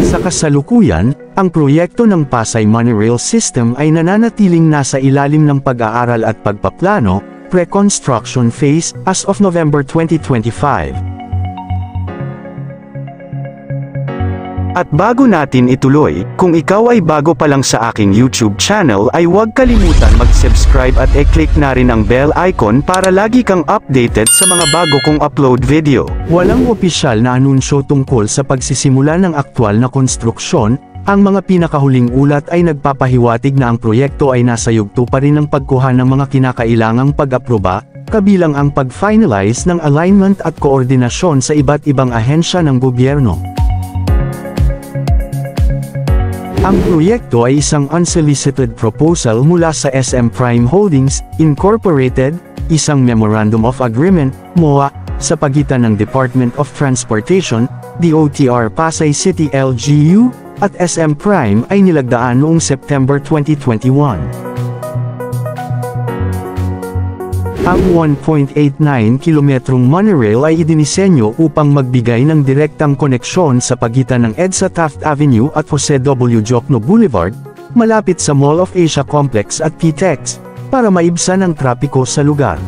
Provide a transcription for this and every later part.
Sa kasalukuyan, ang proyekto ng Pasay Monorail System ay nananatiling nasa ilalim ng pag-aaral at pagpaplano, pre-construction phase, as of November 2025. At bago natin ituloy, kung ikaw ay bago pa lang sa aking YouTube channel ay huwag kalimutan mag-subscribe at i-click na rin ang bell icon para lagi kang updated sa mga bago kong upload video. Walang opisyal na anunsyo tungkol sa pagsisimula ng aktwal na konstruksyon, ang mga pinakahuling ulat ay nagpapahiwatig na ang proyekto ay nasa yugto pa rin ng pagkuha ng mga kinakailangang pag-aproba, kabilang ang pag-finalize ng alignment at koordinasyon sa iba't ibang ahensya ng gobyerno. Ang proyekto ay isang unsolicited proposal mula sa SM Prime Holdings, Incorporated, isang Memorandum of Agreement, MOA, sa pagitan ng Department of Transportation, DOTR Pasay City LGU, at SM Prime ay nilagdaan noong September 2021. Ang 1.89 kilometrong monorail ay idinisenyo upang magbigay ng direktang koneksyon sa pagitan ng EDSA Taft Avenue at Jose W. Jokno Boulevard, malapit sa Mall of Asia Complex at PTEX, para maibsan ang trapiko sa lugar.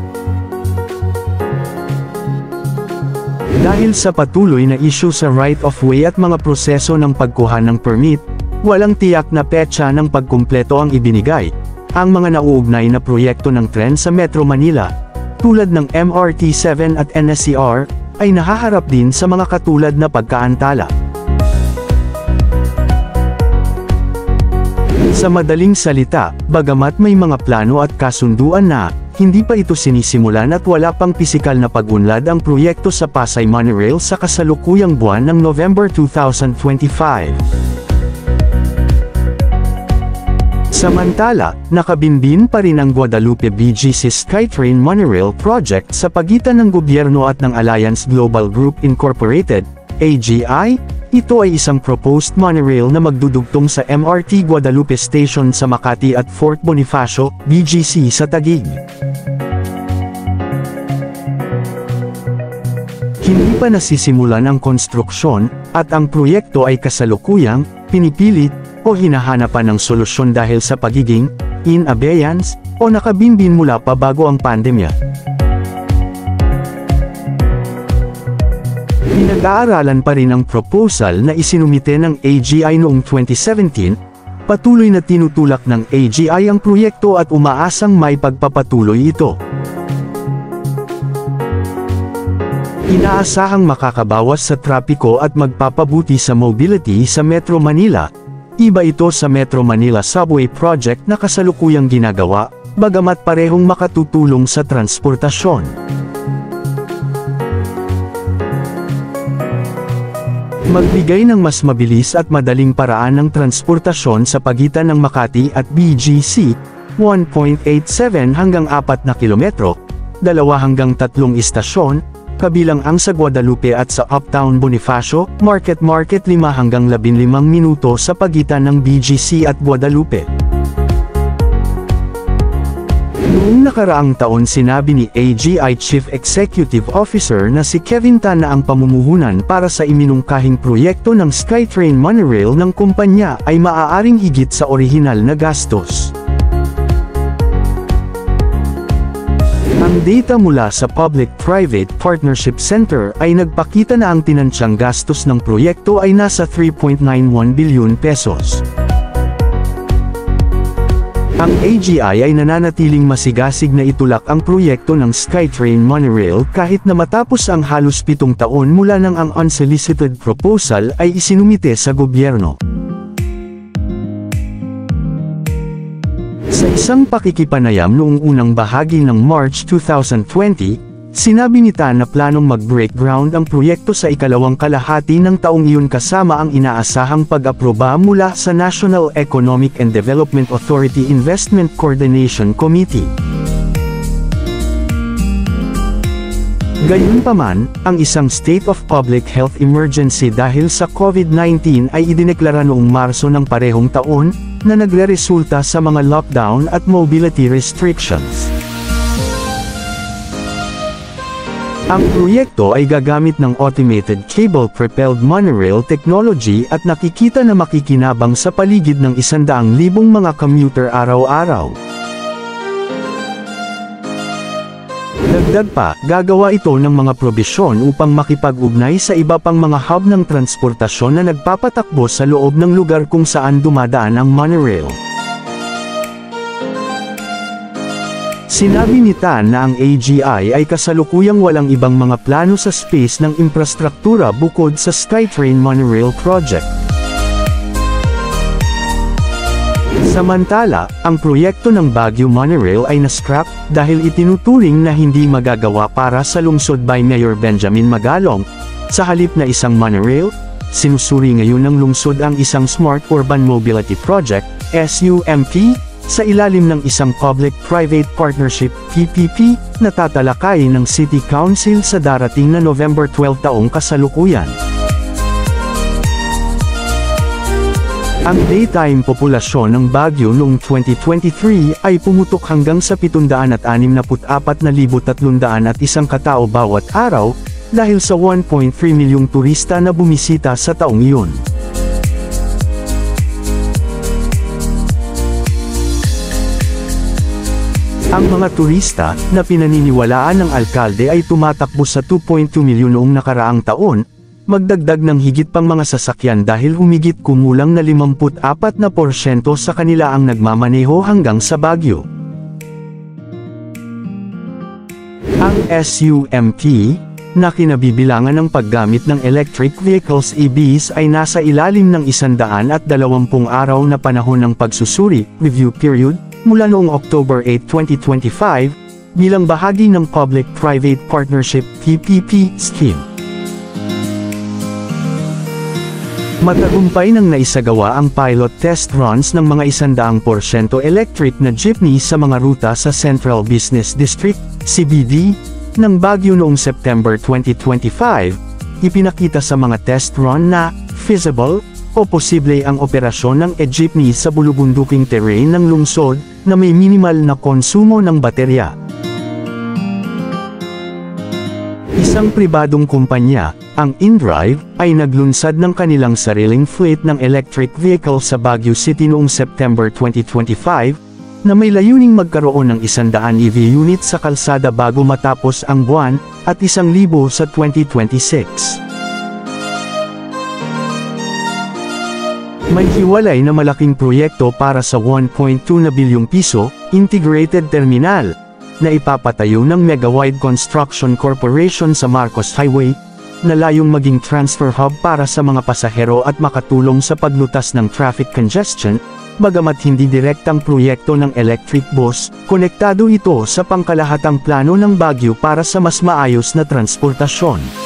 Dahil sa patuloy na issue sa right-of-way at mga proseso ng pagkuha ng permit, walang tiyak na petsa ng pagkumpleto ang ibinigay. Ang mga nauugnay na proyekto ng tren sa Metro Manila, tulad ng MRT-7 at NSCR, ay nahaharap din sa mga katulad na pagkaantala. Sa madaling salita, bagamat may mga plano at kasunduan na, hindi pa ito sinisimulan at wala pang pisikal na pag-unlad ang proyekto sa Pasay Monorail sa kasalukuyang buwan ng November 2025. Samantala, nakabinbin pa rin ang Guadalupe BGC SkyTrain Monorail Project sa pagitan ng gobyerno at ng Alliance Global Group Incorporated, AGI. Ito ay isang proposed monorail na magdudugtong sa MRT Guadalupe Station sa Makati at Fort Bonifacio, BGC sa Taguig. Hindi pa nasisimulan ang konstruksyon, at ang proyekto ay kasalukuyang pinipilit o hinahanapan ng solusyon dahil sa pagiging in abeyance o nakabinbin mula pa bago ang pandemya. Pinag-aaralan pa rin ang proposal na isinumite ng AGI noong 2017, patuloy na tinutulak ng AGI ang proyekto at umaasang may pagpapatuloy ito. Inaasahang makakabawas sa trapiko at magpapabuti sa mobility sa Metro Manila. Iba ito sa Metro Manila Subway Project na kasalukuyang ginagawa, bagamat parehong makatutulong sa transportasyon. Magbigay ng mas mabilis at madaling paraan ng transportasyon sa pagitan ng Makati at BGC, 1.87 hanggang 4 na kilometro, 2 hanggang 3 istasyon, kabilang ang sa Guadalupe at sa Uptown Bonifacio, Market 5 hanggang 15 minuto sa pagitan ng BGC at Guadalupe. Noong nakaraang taon sinabi ni AGI Chief Executive Officer na si Kevin Tan na ang pamumuhunan para sa iminungkahing proyekto ng SkyTrain Monorail ng kumpanya ay maaaring higit sa orihinal na gastos. Ang data mula sa Public-Private Partnership Center ay nagpakita na ang tinantsyang gastos ng proyekto ay nasa 3.91 bilyon pesos. Ang AGI ay nananatiling masigasig na itulak ang proyekto ng SkyTrain Monorail kahit na matapos ang halos 7 taon mula nang ang unsolicited proposal ay isinumite sa gobyerno. Sa isang pakikipanayam noong unang bahagi ng March 2020, sinabi ni Tan na planong mag-break ground ang proyekto sa ikalawang kalahati ng taong iyon kasama ang inaasahang pag-aproba mula sa National Economic and Development Authority Investment Coordination Committee. Gayunpaman, ang isang state of public health emergency dahil sa COVID-19 ay idineklara noong Marso ng parehong taon, na nagreresulta sa mga lockdown at mobility restrictions. Ang proyekto ay gagamit ng automated cable-propelled monorail technology at nakikita na makikinabang sa paligid ng 100,000 mga commuter araw-araw. Dagdag pa, gagawa ito ng mga probisyon upang makipag-ugnay sa iba pang mga hub ng transportasyon na nagpapatakbo sa loob ng lugar kung saan dumadaan ang monorail. Sinabi ni Tan na ang AGI ay kasalukuyang walang ibang mga plano sa space ng infrastruktura bukod sa SkyTrain Monorail Project. Samantala, ang proyekto ng Baguio Monorail ay na-scrap dahil itinuturing na hindi magagawa para sa lungsod by Mayor Benjamin Magalong. Sa halip na isang monorail, sinusuri ngayon ng lungsod ang isang Smart Urban Mobility Project, SUMP, sa ilalim ng isang Public-Private Partnership, PPP, na tatalakayin ng City Council sa darating na November 12 taong kasalukuyan. Ang daytime populasyon ng Baguio noong 2023 ay pumutok hanggang sa 764,301 katao bawat araw, dahil sa 1.3 milyong turista na bumisita sa taong iyon. Ang mga turista, na pinaniniwalaan ng alkalde ay tumatakbo sa 2.2 milyon noong nakaraang taon, magdagdag ng higit pang mga sasakyan dahil humigit kumulang na 54% sa kanila ang nagmamaneho hanggang sa Baguio. Ang SUMP, na kinabibilangan ng paggamit ng electric vehicles EVs ay nasa ilalim ng 120 araw na panahon ng pagsusuri, review period, mula noong October 8, 2025, bilang bahagi ng Public-Private Partnership PPP scheme. Matagumpay nang naisagawa ang pilot test runs ng mga 100% electric na jeepney sa mga ruta sa Central Business District, CBD, ng Baguio noong September 2025, ipinakita sa mga test run na feasible o posible ang operasyon ng e-jeepney sa bulubunduking terrain ng lungsod na may minimal na konsumo ng baterya. Isang pribadong kumpanya, ang InDrive, ay naglunsad ng kanilang sariling fleet ng electric vehicle sa Baguio City noong September 2025, na may layuning magkaroon ng 100 EV unit sa kalsada bago matapos ang buwan, at 1,000 sa 2026. May hiwalay na malaking proyekto para sa 1.2 na bilyong piso, integrated terminal, na ipapatayo ng Megawide Construction Corporation sa Marcos Highway, na layong maging transfer hub para sa mga pasahero at makatulong sa paglutas ng traffic congestion. Bagamat hindi direktang proyekto ng electric bus, konektado ito sa pangkalahatang plano ng Baguio para sa mas maayos na transportasyon.